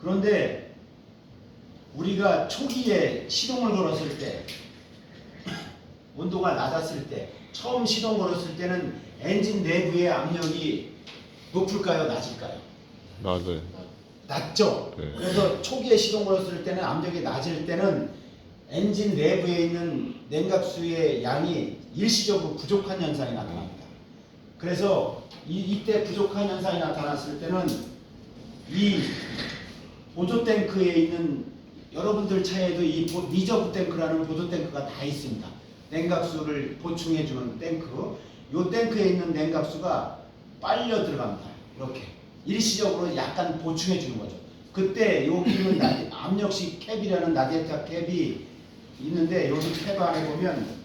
그런데 우리가 초기에 시동을 걸었을 때 온도가 낮았을 때 처음 시동 걸었을 때는 엔진 내부의 압력이 높을까요? 낮을까요? 낮아요. 낮죠? 네. 그래서 초기에 시동 걸었을 때는 압력이 낮을 때는 엔진 내부에 있는 냉각수의 양이 일시적으로 부족한 현상이 나타납니다. 그래서 이때 부족한 현상이 나타났을 때는 이 보조 탱크에 있는 여러분들 차에도 이 리저브 탱크라는 보조 탱크가 다 있습니다. 냉각수를 보충해주는 탱크. 이 탱크에 있는 냉각수가 빨려 들어갑니다. 이렇게 일시적으로 약간 보충해주는 거죠. 그때 여기는 압력식 캡이라는 라디에이터 캡이 있는데 여기 캡 안에 보면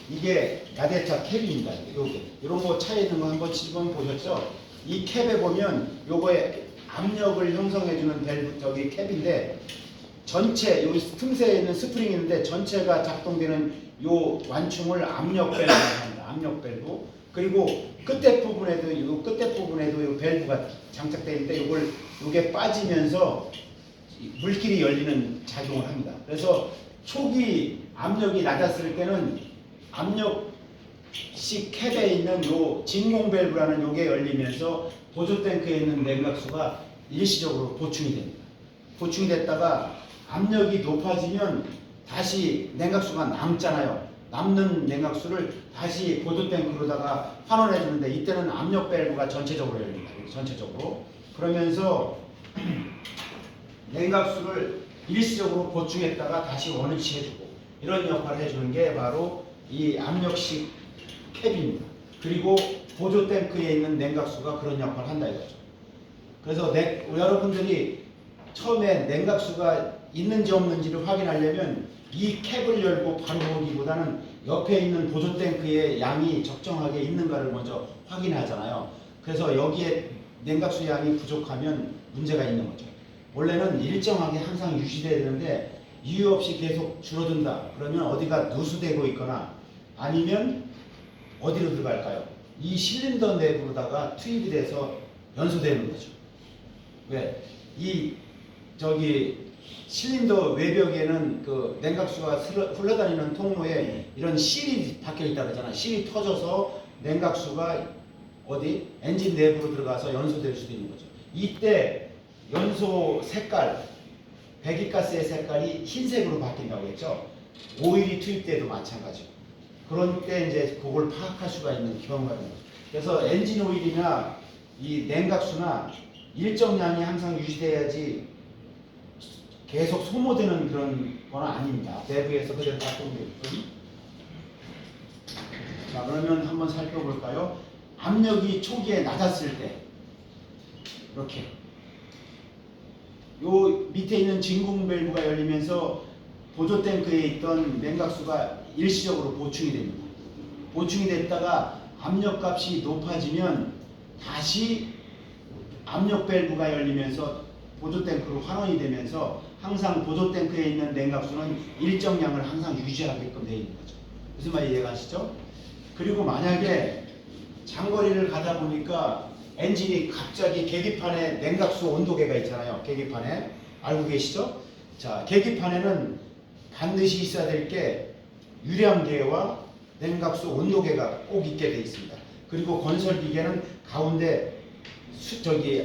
이게 라디에이터 캡입니다. 여기 이런 거 차에 있는 거 한번 보셨죠? 이 캡에 보면 요거에 압력을 형성해주는 밸브 저기 캡인데 전체 요 틈새에 있는 스프링이 있는데 전체가 작동되는 요 완충을 압력 밸브라고 합니다. 압력 밸브. 그리고 끝에 부분에도 요 밸브가 장착되어 있는데 요게 빠지면서 물길이 열리는 작용을 합니다. 그래서 초기 압력이 낮았을 때는 압력식 캡에 있는 요 진공 밸브라는 요게 열리면서 보조 탱크에 있는 냉각수가 일시적으로 보충이 됩니다. 보충이 됐다가 압력이 높아지면 다시 냉각수가 남잖아요. 남는 냉각수를 다시 보조 탱크로다가 환원해 주는데 이때는 압력 밸브가 전체적으로 열립니다. 전체적으로. 그러면서 냉각수를 일시적으로 보충했다가 다시 원위치 해주고 이런 역할을 해주는 게 바로 이 압력식 캡입니다. 그리고 보조 탱크에 있는 냉각수가 그런 역할을 한다 이거죠. 그래서 여러분들이 처음에 냉각수가 있는지 없는지를 확인하려면 이 캡을 열고 바로 보기보다는 옆에 있는 보조 탱크의 양이 적정하게 있는가를 먼저 확인하잖아요. 그래서 여기에 냉각수 양이 부족하면 문제가 있는 거죠. 원래는 일정하게 항상 유지돼야 되는데 이유 없이 계속 줄어든다. 그러면 어디가 누수되고 있거나 아니면 어디로 들어갈까요? 이 실린더 내부로다가 투입이 돼서 연소되는 거죠. 왜? 실린더 외벽에는 그 냉각수가 흘러다니는 통로에 이런 실이 박혀 있다 그러잖아. 실이 터져서 냉각수가 어디? 엔진 내부로 들어가서 연소될 수도 있는 거죠. 이때 연소 색깔, 배기가스의 색깔이 흰색으로 바뀐다고 했죠. 오일이 투입돼도 마찬가지고. 그런 때 이제 그걸 파악할 수가 있는 경우가 있는 거죠. 그래서 엔진 오일이나 이 냉각수나 일정량이 항상 유지돼야지 계속 소모되는 그런 건 아닙니다. 내부에서 그대로 작동되게끔. 자, 그러면 한번 살펴볼까요? 압력이 초기에 낮았을 때 이렇게 요 밑에 있는 진공 밸브가 열리면서 보조 탱크에 있던 냉각수가 일시적으로 보충이 됩니다. 보충이 됐다가 압력값이 높아지면 다시 압력 밸브가 열리면서 보조 탱크로 환원이 되면서 항상 보조 탱크에 있는 냉각수는 일정량을 항상 유지하게끔 되어 있는 거죠. 무슨 말 이해가시죠? 그리고 만약에 장거리를 가다 보니까 엔진이 갑자기 계기판에 냉각수 온도계가 있잖아요. 계기판에 알고 계시죠? 자, 계기판에는 반드시 있어야 될 게 유량계와 냉각수 온도계가 꼭 있게 되어 있습니다. 그리고 건설기계는 가운데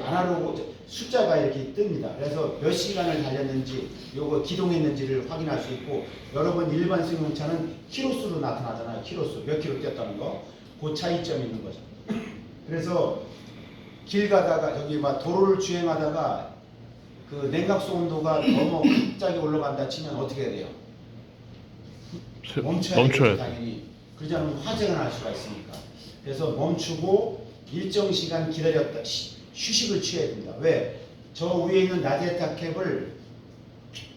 아날로그 숫자가 이렇게 뜹니다. 그래서 몇 시간을 달렸는지 요거 기동했는지를 확인할 수 있고 여러분 일반 승용차는 키로수로 나타나잖아요. 키로수 몇 킬로 뛰었다는 거. 그 차이점이 있는 거죠. 그래서 길 가다가 저기 막 도로를 주행하다가 그 냉각수 온도가 너무 갑자기 올라간다 치면 어떻게 해야 돼요? 멈춰야 돼요. 당연히. 그러지 않으면 화재가 날 수가 있으니까. 그래서 멈추고 일정 시간 기다렸다 휴식을 취해야 됩니다. 왜? 저 위에 있는 라디에이터 캡을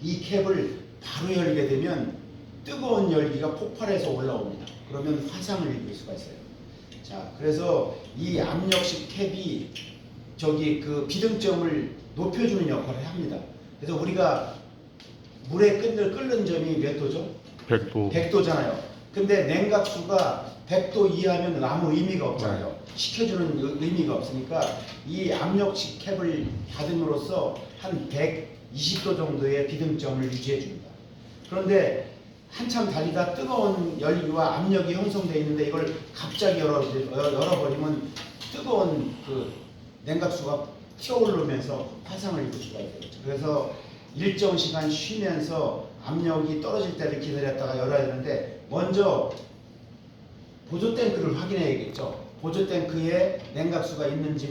이 캡을 바로 열게 되면 뜨거운 열기가 폭발해서 올라옵니다. 그러면 화상을 입을 수가 있어요. 자, 그래서 이 압력식 캡이 저기 그 비등점을 높여주는 역할을 합니다. 그래서 우리가 물에 끓는 점이 몇 도죠? 100도. 100도잖아요. 근데 냉각수가 100도 이하면 아무 의미가 없잖아요. 식혀주는 의미가 없으니까 이 압력식 캡을 닫음으로써 한 120도 정도의 비등점을 유지해 줍니다. 그런데 한참 달리다 뜨거운 열기와 압력이 형성되어 있는데 이걸 갑자기 열어버리면 뜨거운 그 냉각수가 튀어오르면서 화상을 입을 수가 있죠. 그래서 일정 시간 쉬면서 압력이 떨어질 때를 기다렸다가 열어야 되는데 먼저 보조 탱크를 확인해야겠죠. 보조 탱크에 냉각수가 있는지